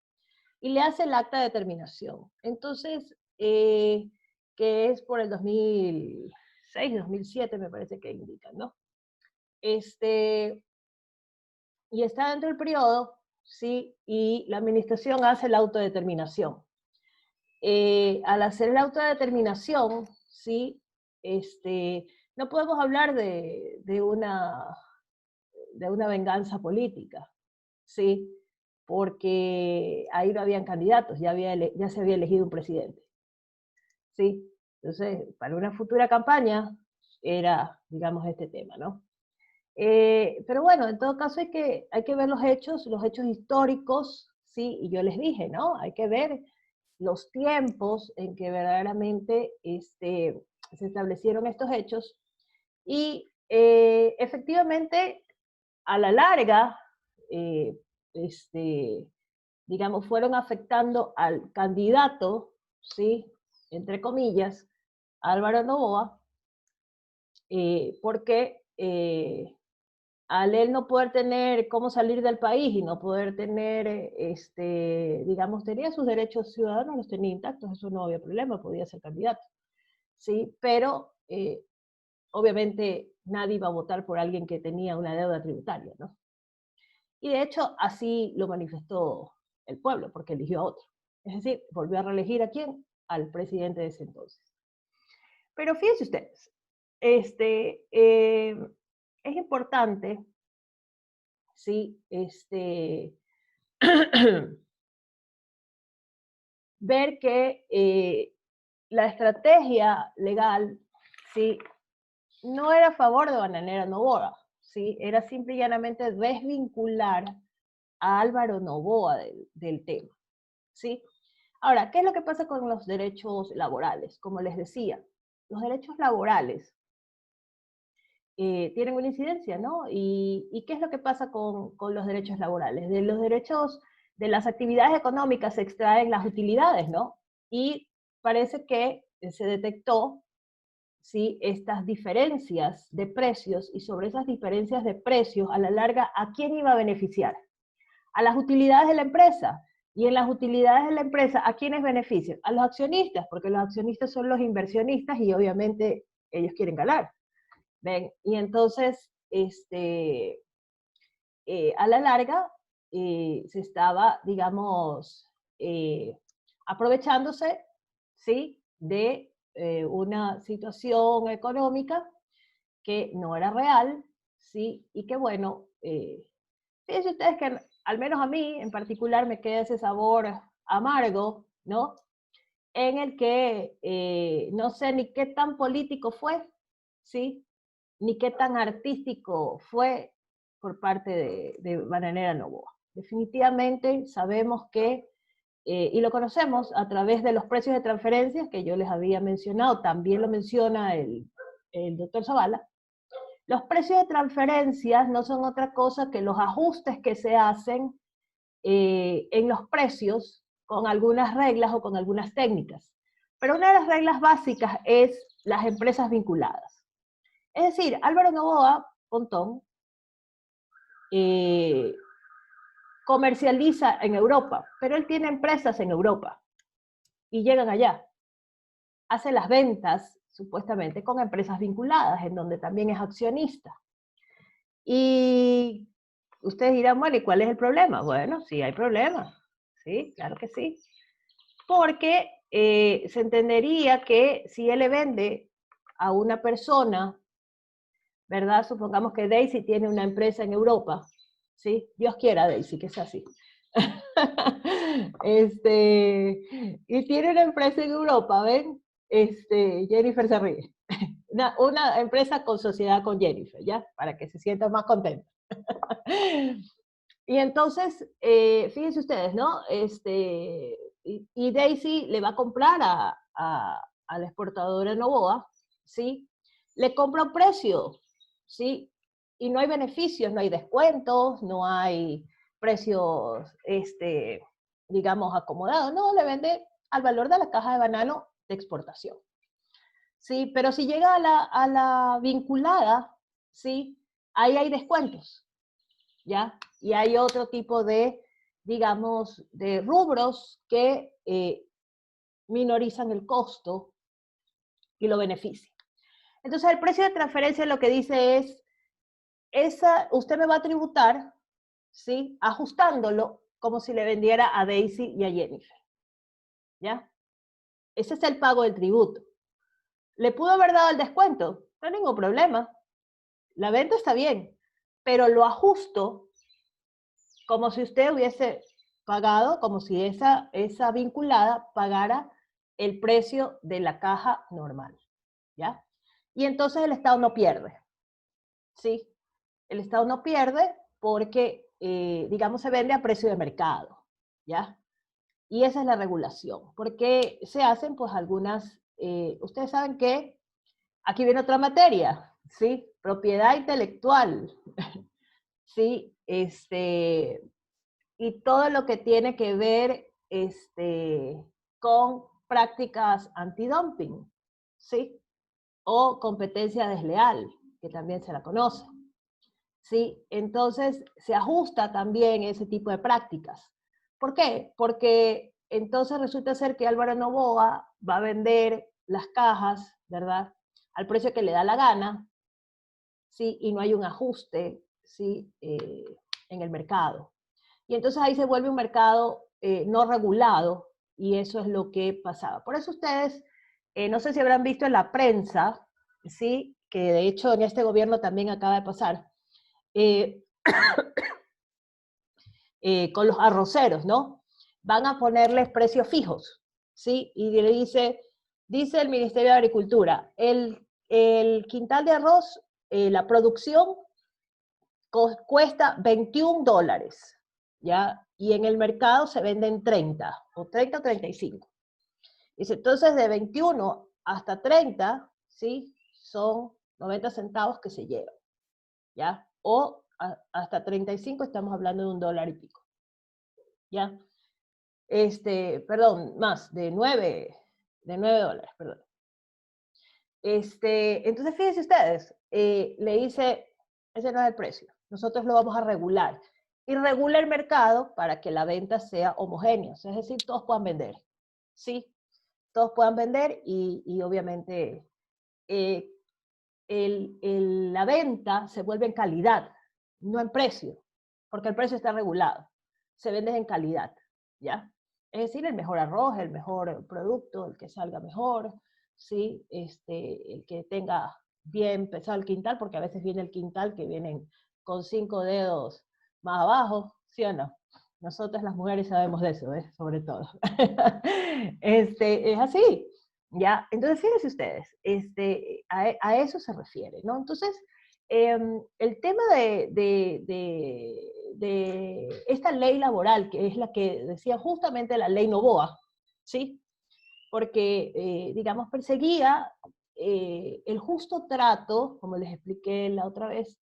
Y le hace el acta de determinación. Entonces, que es por el 2006, 2007 me parece que indican, ¿no? Y está dentro del periodo, ¿sí? Y la administración hace la autodeterminación. Al hacer la autodeterminación, ¿sí? No podemos hablar de una venganza política, ¿sí? Porque ahí no habían candidatos, ya se había elegido un presidente, ¿sí? Entonces, para una futura campaña era, digamos, este tema, ¿no? Pero bueno, en todo caso hay que ver los hechos históricos, ¿sí? Y yo les dije, ¿no? Hay que ver los tiempos en que verdaderamente se establecieron estos hechos y efectivamente a la larga, digamos, fueron afectando al candidato, ¿sí? Entre comillas, Álvaro Noboa, porque al él no poder tener cómo salir del país y no poder tener, digamos, tenía sus derechos ciudadanos, los tenía intactos, eso no había problema, podía ser candidato, ¿sí? Pero obviamente nadie iba a votar por alguien que tenía una deuda tributaria, ¿no? Y de hecho así lo manifestó el pueblo, porque eligió a otro. Es decir, volvió a reelegir ¿a quién? Al presidente de ese entonces. Pero fíjense ustedes, es importante, ¿sí? Ver que la estrategia legal, ¿sí? No era a favor de Bananera Noboa, ¿sí? Era simple y llanamente desvincular a Álvaro Noboa del tema, ¿sí? Ahora, ¿qué es lo que pasa con los derechos laborales? Como les decía, los derechos laborales tienen una incidencia, ¿no? ¿Y qué es lo que pasa con los derechos laborales? De los derechos, de las actividades económicas se extraen las utilidades, ¿no? Y parece que se detectó, ¿sí?, estas diferencias de precios, y sobre esas diferencias de precios, a la larga, ¿a quién iba a beneficiar? A las utilidades de la empresa. Y en las utilidades de la empresa, ¿a quiénes benefician? A los accionistas, porque los accionistas son los inversionistas y obviamente ellos quieren ganar. ¿Ven? Y entonces, a la larga, se estaba, digamos, aprovechándose, ¿sí?, de una situación económica que no era real, ¿sí? Y que, bueno, fíjense ustedes que al menos a mí en particular me queda ese sabor amargo, ¿no? En el que no sé ni qué tan político fue, ¿sí?, ni qué tan artístico fue por parte de Bananera Noboa. Definitivamente sabemos que, y lo conocemos a través de los precios de transferencias que yo les había mencionado, también lo menciona el doctor Zavala. Los precios de transferencias no son otra cosa que los ajustes que se hacen en los precios con algunas reglas o con algunas técnicas. Pero una de las reglas básicas es las empresas vinculadas. Es decir, Álvaro Noboa Pontón comercializa en Europa, pero él tiene empresas en Europa y llegan allá. Hace las ventas, supuestamente, con empresas vinculadas, en donde también es accionista. Y ustedes dirán, bueno, ¿y cuál es el problema? Bueno, sí hay problema, sí, claro que sí. Porque se entendería que si él le vende a una persona, ¿verdad? Supongamos que Daisy tiene una empresa en Europa, ¿sí? Dios quiera, Daisy, que sea así. Y tiene una empresa en Europa, ¿ven? Jennifer se ríe. Una empresa con sociedad con Jennifer, ¿ya? Para que se sienta más contenta. Y entonces, fíjense ustedes, ¿no? Y Daisy le va a comprar a la exportadora Noboa, ¿sí? Le compra un precio, ¿sí? Y no hay beneficios, no hay descuentos, no hay precios, digamos, acomodados, no, le vende al valor de la caja de banano de exportación. Sí, pero si llega a la vinculada, ¿sí?, ahí hay descuentos, ¿ya? Y hay otro tipo de, digamos, de rubros que minorizan el costo y lo benefician. Entonces, el precio de transferencia lo que dice es, usted me va a tributar, ¿sí?, ajustándolo como si le vendiera a Daisy y a Jennifer, ¿ya? Ese es el pago del tributo. ¿Le pudo haber dado el descuento? No hay ningún problema. La venta está bien, pero lo ajusto como si usted hubiese pagado, como si esa vinculada pagara el precio de la caja normal, ¿ya? Y entonces el Estado no pierde, ¿sí? El Estado no pierde porque, digamos, se vende a precio de mercado, ¿ya? Y esa es la regulación, porque se hacen pues algunas, ustedes saben que aquí viene otra materia, ¿sí? Propiedad intelectual, ¿sí? Y todo lo que tiene que ver con prácticas antidumping, ¿sí? O competencia desleal, que también se la conoce, ¿sí? Entonces, se ajusta también ese tipo de prácticas. ¿Por qué? Porque entonces resulta ser que Álvaro Noboa va a vender las cajas, ¿verdad?, al precio que le da la gana, ¿sí? Y no hay un ajuste, ¿sí?, en el mercado. Y entonces ahí se vuelve un mercado no regulado, y eso es lo que pasaba. Por eso ustedes No sé si habrán visto en la prensa, ¿sí? Que de hecho en este gobierno también acaba de pasar, eh, con los arroceros, ¿no? Van a ponerles precios fijos, ¿sí? Y le dice el Ministerio de Agricultura, el quintal de arroz, la producción cuesta $21, ¿ya? Y en el mercado se venden 30, o 30 o 35. Dice, entonces de 21 hasta 30, ¿sí? Son 90 centavos que se llevan, ¿ya? O hasta 35 estamos hablando de $1 y pico, ¿ya? Perdón, más, de 9 dólares, perdón. Entonces, fíjense ustedes, le dice, ese no es el precio, nosotros lo vamos a regular. Y regula el mercado para que la venta sea homogénea, es decir, todos puedan vender, ¿sí? Todos puedan vender y obviamente la venta se vuelve en calidad, no en precio, porque el precio está regulado, se vende en calidad, ¿ya? Es decir, el mejor arroz, el mejor producto, el que salga mejor, ¿sí? El que tenga bien pesado el quintal, porque a veces viene el quintal que vienen con 5 dedos más abajo, ¿sí o no? Nosotras las mujeres sabemos de eso, ¿eh? Sobre todo. Es así, ¿ya? Entonces, fíjense ustedes, a eso se refiere, ¿no? Entonces, el tema de esta ley laboral, que es la que decía justamente la ley Noboa, ¿sí? Porque, digamos, perseguía el justo trato, como les expliqué la otra vez,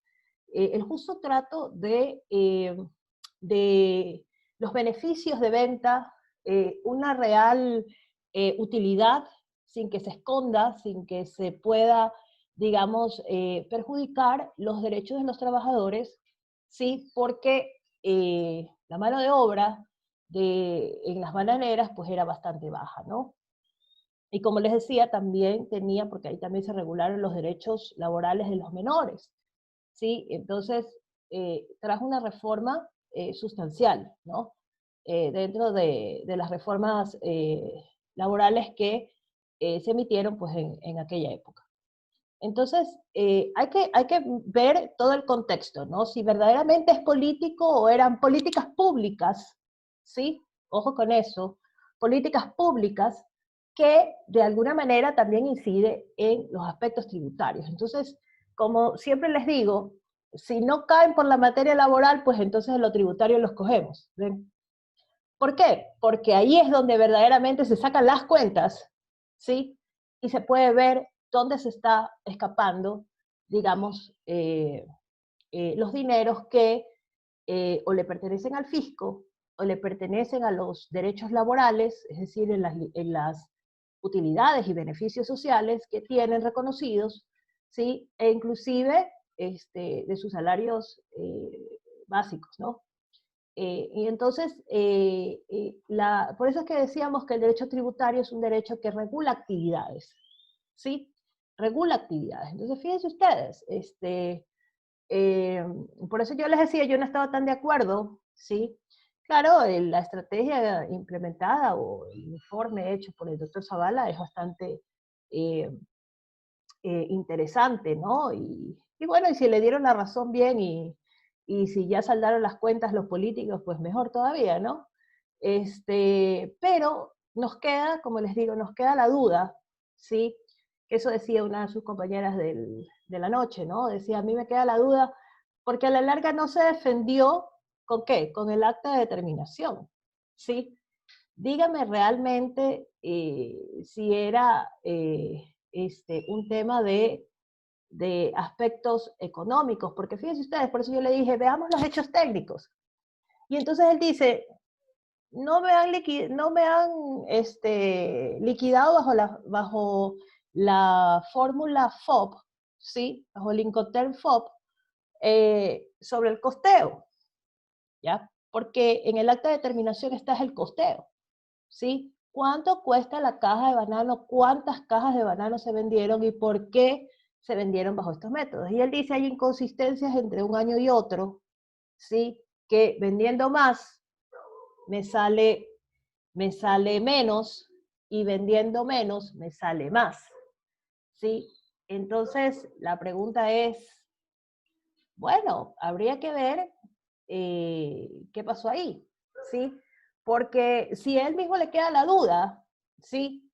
el justo trato de los beneficios de venta, una real utilidad, sin que se esconda, sin que se pueda, digamos, perjudicar los derechos de los trabajadores, ¿sí? Porque la mano de obra en las bananeras pues era bastante baja, ¿no? Y como les decía, también tenía, porque ahí también se regularon los derechos laborales de los menores, ¿sí? Entonces, trajo una reforma sustancial, ¿no? Dentro de las reformas laborales que se emitieron pues, en aquella época. Entonces, hay que ver todo el contexto, ¿no? Si verdaderamente es político o eran políticas públicas, ¿sí? Ojo con eso, políticas públicas que de alguna manera también incide en los aspectos tributarios. Entonces, como siempre les digo, si no caen por la materia laboral, pues entonces en lo tributario los cogemos. ¿Ven? ¿Por qué? Porque ahí es donde verdaderamente se sacan las cuentas, ¿sí? Y se puede ver dónde se está escapando, digamos, los dineros que o le pertenecen al fisco o le pertenecen a los derechos laborales, es decir, en las utilidades y beneficios sociales que tienen reconocidos, ¿sí? E inclusive de sus salarios básicos, ¿no? Y entonces, por eso es que decíamos que el derecho tributario es un derecho que regula actividades, ¿sí? Regula actividades. Entonces, fíjense ustedes, por eso yo les decía, yo no estaba tan de acuerdo, ¿sí? Claro, la estrategia implementada o el informe hecho por el doctor Zavala es bastante interesante, ¿no? Y bueno, y si le dieron la razón bien y si ya saldaron las cuentas los políticos, pues mejor todavía, ¿no? Pero nos queda, como les digo, nos queda la duda, ¿sí? Eso decía una de sus compañeras de la noche, ¿no? Decía, a mí me queda la duda, porque a la larga no se defendió, ¿con qué? Con el acta de determinación, ¿sí? Dígame realmente si era un tema de aspectos económicos, porque fíjense ustedes, por eso yo le dije, veamos los hechos técnicos. Y entonces él dice, no me han liquidado bajo la fórmula FOB, ¿sí? Bajo el Incoterm FOB, sobre el costeo, ¿ya? Porque en el acta de determinación está el costeo, ¿sí? ¿Cuánto cuesta la caja de banano? ¿Cuántas cajas de banano se vendieron? ¿Y por qué se vendieron bajo estos métodos? Y él dice, hay inconsistencias entre un año y otro, ¿sí? Que vendiendo más me sale menos, y vendiendo menos me sale más, ¿sí? Entonces, la pregunta es, bueno, habría que ver qué pasó ahí, ¿sí? Porque si a él mismo le queda la duda, ¿sí?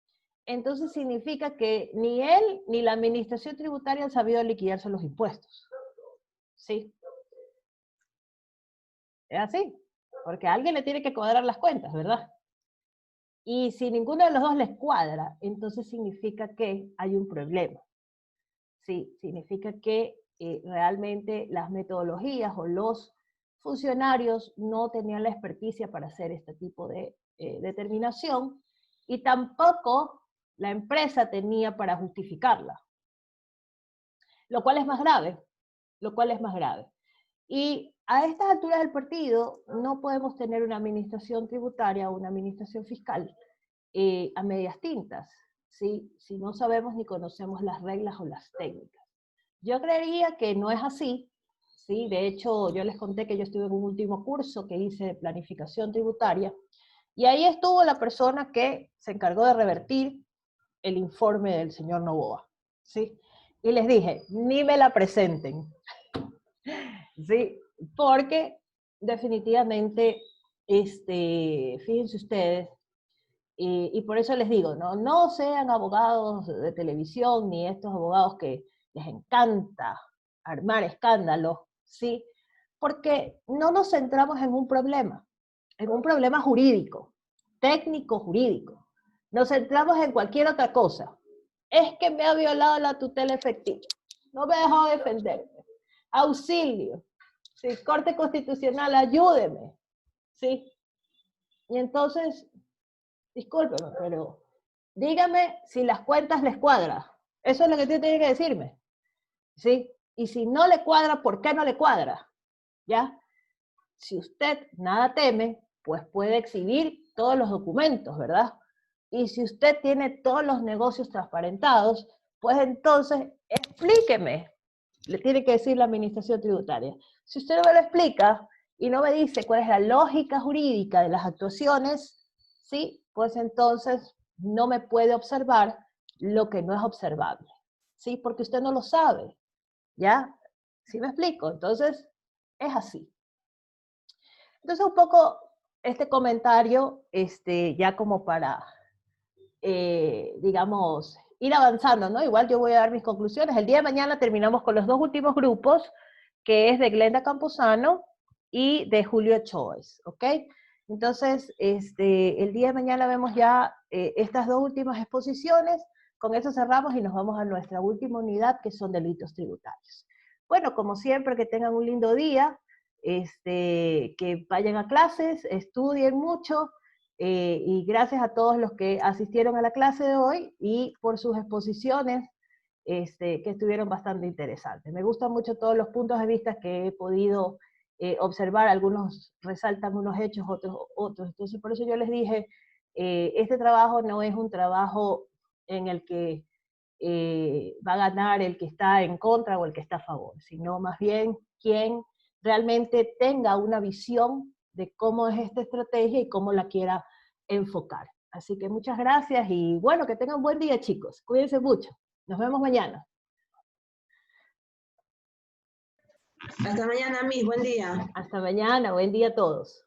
Entonces significa que ni él ni la administración tributaria han sabido liquidarse los impuestos, ¿sí? Es así, porque a alguien le tiene que cuadrar las cuentas, ¿verdad? Y si ninguno de los dos les cuadra, entonces significa que hay un problema, ¿sí? Significa que realmente las metodologías o los funcionarios no tenían la experticia para hacer este tipo de determinación y tampoco la empresa tenía para justificarla, lo cual es más grave, lo cual es más grave. Y a estas alturas del partido no podemos tener una administración tributaria o una administración fiscal a medias tintas, ¿sí? Si no sabemos ni conocemos las reglas o las técnicas. Yo creería que no es así, ¿sí? De hecho, yo les conté que yo estuve en un último curso que hice de planificación tributaria, y ahí estuvo la persona que se encargó de revertir el informe del señor Noboa, ¿sí? Y les dije, ni me la presenten, ¿sí? Porque definitivamente, fíjense ustedes, y por eso les digo, no sean abogados de televisión, ni estos abogados que les encanta armar escándalos, ¿sí? Porque no nos centramos en un problema jurídico, técnico jurídico. Nos centramos en cualquier otra cosa. Es que me ha violado la tutela efectiva. No me ha dejado defenderme. Auxilio. ¿Sí? Corte Constitucional, ayúdeme. ¿Sí? Y entonces, discúlpeme, pero dígame si las cuentas les cuadra. Eso es lo que usted tiene que decirme. ¿Sí? Y si no le cuadra, ¿por qué no le cuadra? ¿Ya? Si usted nada teme, pues puede exhibir todos los documentos, ¿verdad? Y si usted tiene todos los negocios transparentados, pues entonces explíqueme, le tiene que decir la administración tributaria. Si usted no me lo explica y no me dice cuál es la lógica jurídica de las actuaciones, ¿sí? Pues entonces no me puede observar lo que no es observable, ¿sí? Porque usted no lo sabe, ¿ya? ¿Sí me explico? Entonces, es así. Entonces, un poco este comentario, ya como para, digamos, ir avanzando, ¿no? Igual yo voy a dar mis conclusiones. El día de mañana terminamos con los dos últimos grupos, que es de Glenda Camposano y de Julio Choice, ¿ok? Entonces, el día de mañana vemos ya estas dos últimas exposiciones. Con eso cerramos y nos vamos a nuestra última unidad, que son delitos tributarios. Bueno, como siempre, que tengan un lindo día. Que vayan a clases, estudien mucho, y gracias a todos los que asistieron a la clase de hoy y por sus exposiciones que estuvieron bastante interesantes. Me gustan mucho todos los puntos de vista que he podido observar, algunos resaltan unos hechos, otros. Entonces, por eso yo les dije, este trabajo no es un trabajo en el que va a ganar el que está en contra o el que está a favor, sino más bien quien realmente tenga una visión de cómo es esta estrategia y cómo la quiera enfocar. Así que muchas gracias y bueno, que tengan buen día, chicos. Cuídense mucho. Nos vemos mañana. Hasta mañana, Miss. Buen día. Hasta mañana. Buen día a todos.